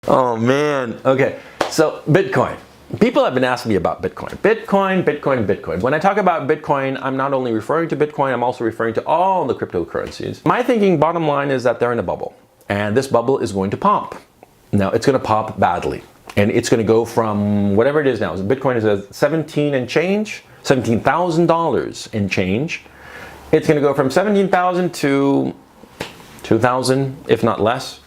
Oh man. Okay, so Bitcoin. People have been asking me about Bitcoin. Bitcoin. When I talk about Bitcoin, I'm not only referring to Bitcoin, I'm also referring to all the cryptocurrencies. My thinking, bottom line, is that they're in a bubble. And this bubble is going to pop. Now, it's going to pop badly. And it's going to go from whatever it is now. Bitcoin is at $17,000 and change. It's going to go from 17,000 to 2,000, if not less,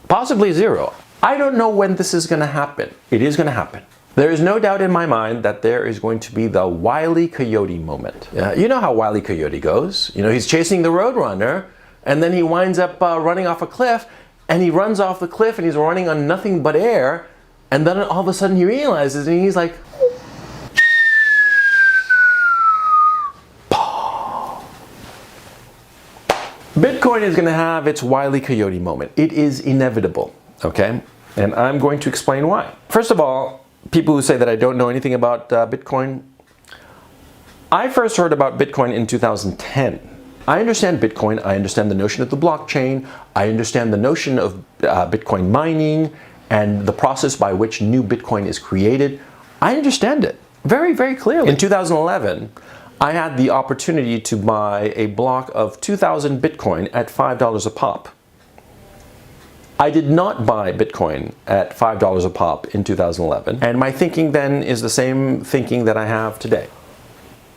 possibly zero. I don't know when this is going to happen. It is going to happen. There is no doubt in my mind that there is going to be the Wile E. Coyote moment. You know how Wile E. Coyote goes. He's chasing the Roadrunner, and then he winds up running off a cliff, and he runs off the cliff, and he's running on nothing but air, and then all of a sudden he realizes, and he's like, Bitcoin is going to have its Wile E. Coyote moment. It is inevitable, okay? And I'm going to explain why. First of all, people who say that I don't know anything about Bitcoin, I first heard about Bitcoin in 2010. I understand Bitcoin, I understand the notion of the blockchain, I understand the notion of Bitcoin mining and the process by which new Bitcoin is created. I understand it very, very clearly. In 2011, I had the opportunity to buy a block of 2,000 Bitcoin at $5 a pop. I did not buy Bitcoin at $5 a pop in 2011, and my thinking then is the same thinking that I have today.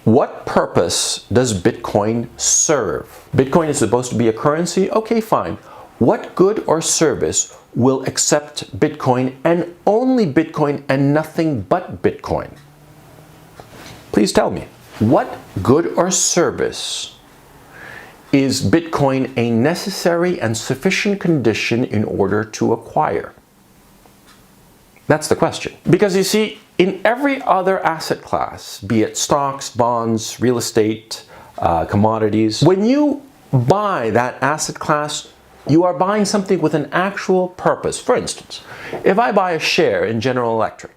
What purpose does Bitcoin serve? Bitcoin is supposed to be a currency? Okay, fine. What good or service will accept Bitcoin and only Bitcoin and nothing but Bitcoin? Please tell me. What good or service is Bitcoin a necessary and sufficient condition in order to acquire? That's the question. Because you see, in every other asset class, be it stocks, bonds, real estate, commodities, when you buy that asset class, you are buying something with an actual purpose. For instance, if I buy a share in General Electric,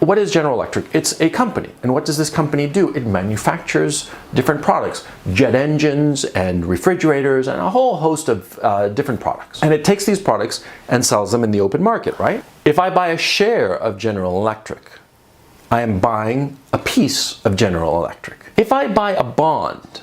what is General Electric? It's a company. And what does this company do? It manufactures different products, jet engines and refrigerators and a whole host of different products. And it takes these products and sells them in the open market, right? If I buy a share of General Electric, I am buying a piece of General Electric. If I buy a bond,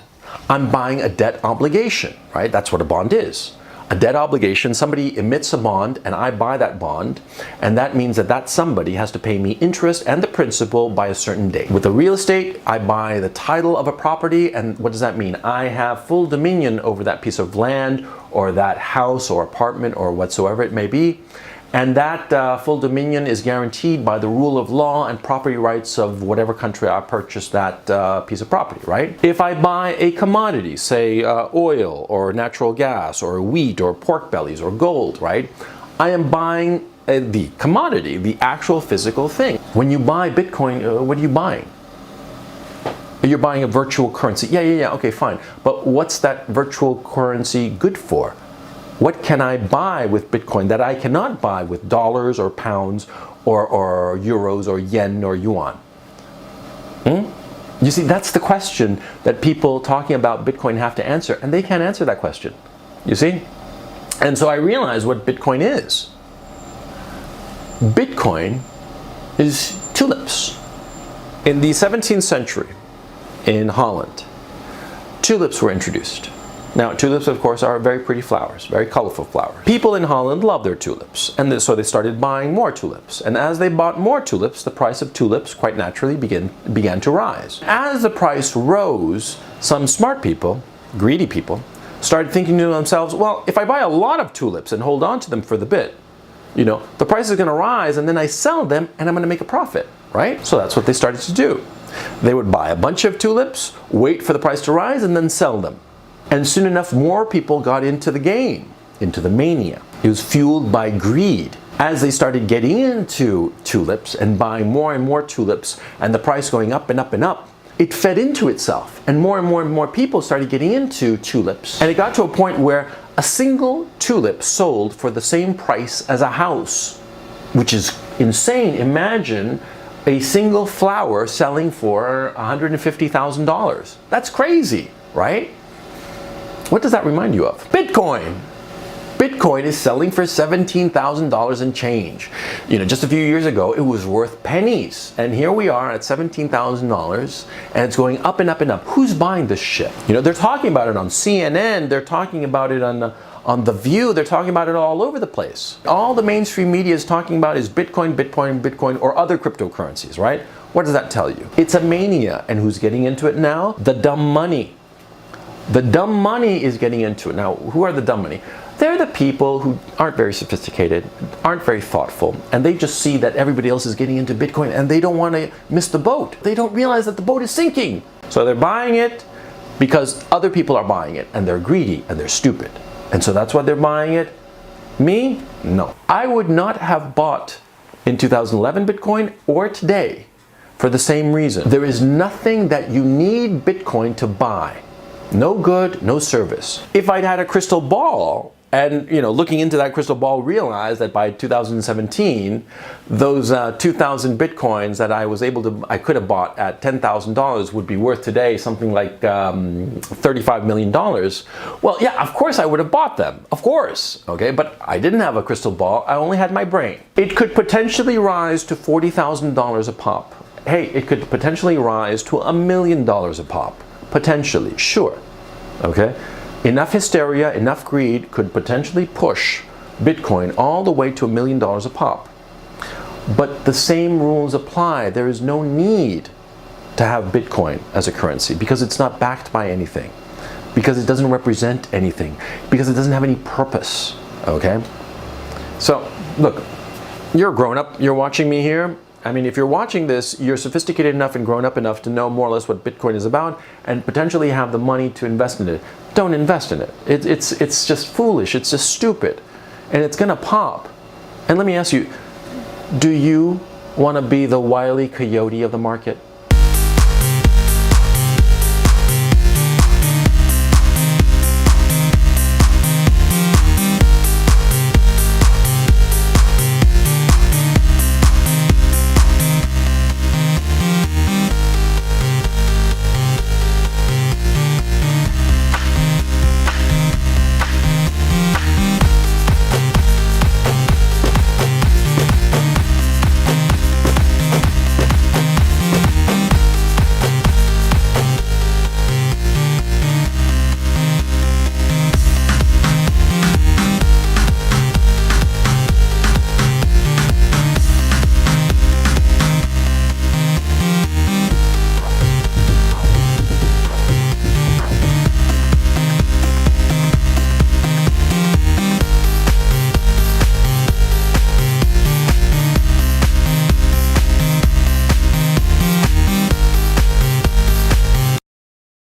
I'm buying a debt obligation, right? That's what a bond is. A debt obligation, somebody emits a bond and I buy that bond, and that means that that somebody has to pay me interest and the principal by a certain date. With the real estate, I buy the title of a property, and what does that mean? I have full dominion over that piece of land or that house or apartment or whatsoever it may be, and that full dominion is guaranteed by the rule of law and property rights of whatever country I purchased that piece of property, right? If I buy a commodity, say oil or natural gas or wheat or pork bellies or gold, right? I am buying the commodity, the actual physical thing. When you buy Bitcoin, what are you buying? You're buying a virtual currency. Yeah, okay, fine. But what's that virtual currency good for? What can I buy with Bitcoin that I cannot buy with dollars or pounds or euros or yen or yuan? You see, that's the question that people talking about Bitcoin have to answer, and they can't answer that question. You see? And so I realized what Bitcoin is. Bitcoin is tulips. In the 17th century, in Holland, tulips were introduced. Now, tulips, of course, are very pretty flowers, very colorful flowers. People in Holland love their tulips, and so they started buying more tulips. And as they bought more tulips, the price of tulips, quite naturally, began to rise. As the price rose, some smart people, greedy people, started thinking to themselves, well, if I buy a lot of tulips and hold on to them for the bit, the price is going to rise, and then I sell them, and I'm going to make a profit, right? So that's what they started to do. They would buy a bunch of tulips, wait for the price to rise, and then sell them. And soon enough, more people got into the game, into the mania. It was fueled by greed. As they started getting into tulips and buying more and more tulips, and the price going up and up and up, it fed into itself. And more people started getting into tulips. And it got to a point where a single tulip sold for the same price as a house, which is insane. Imagine a single flower selling for $150,000. That's crazy, right? What does that remind you of? Bitcoin. Bitcoin is selling for $17,000 and change. You know, just a few years ago, it was worth pennies. And here we are at $17,000 and it's going up and up and up. Who's buying this shit? You know, they're talking about it on CNN, they're talking about it on The View, they're talking about it all over the place. All the mainstream media is talking about is Bitcoin, Bitcoin, Bitcoin, or other cryptocurrencies, right? What does that tell you? It's a mania, and who's getting into it now? The dumb money. The dumb money is getting into it. Now, who are the dumb money? They're the people who aren't very sophisticated, aren't very thoughtful, and they just see that everybody else is getting into Bitcoin and they don't want to miss the boat. They don't realize that the boat is sinking. So they're buying it because other people are buying it, and they're greedy and they're stupid. And so that's why they're buying it. Me? No. I would not have bought in 2011 Bitcoin or today for the same reason. There is nothing that you need Bitcoin to buy. No good, no service. If I'd had a crystal ball and, you know, looking into that crystal ball, realized that by 2017, those 2,000 Bitcoins that I could have bought at $10,000 would be worth today something like $35 million. Well, yeah, of course I would have bought them, of course, okay? But I didn't have a crystal ball, I only had my brain. It could potentially rise to $40,000 a pop. Hey, it could potentially rise to $1 million a pop. Potentially, sure, okay? Enough hysteria, enough greed could potentially push Bitcoin all the way to $1 million a pop. But the same rules apply. There is no need to have Bitcoin as a currency because it's not backed by anything, because it doesn't represent anything, because it doesn't have any purpose, okay? So, look, you're a grown-up, you're watching me here. I mean, if you're watching this, you're sophisticated enough and grown up enough to know more or less what Bitcoin is about and potentially have the money to invest in it. Don't invest in it. It's just foolish. It's just stupid. And it's going to pop. And let me ask you, do you want to be the Wile E. Coyote of the market?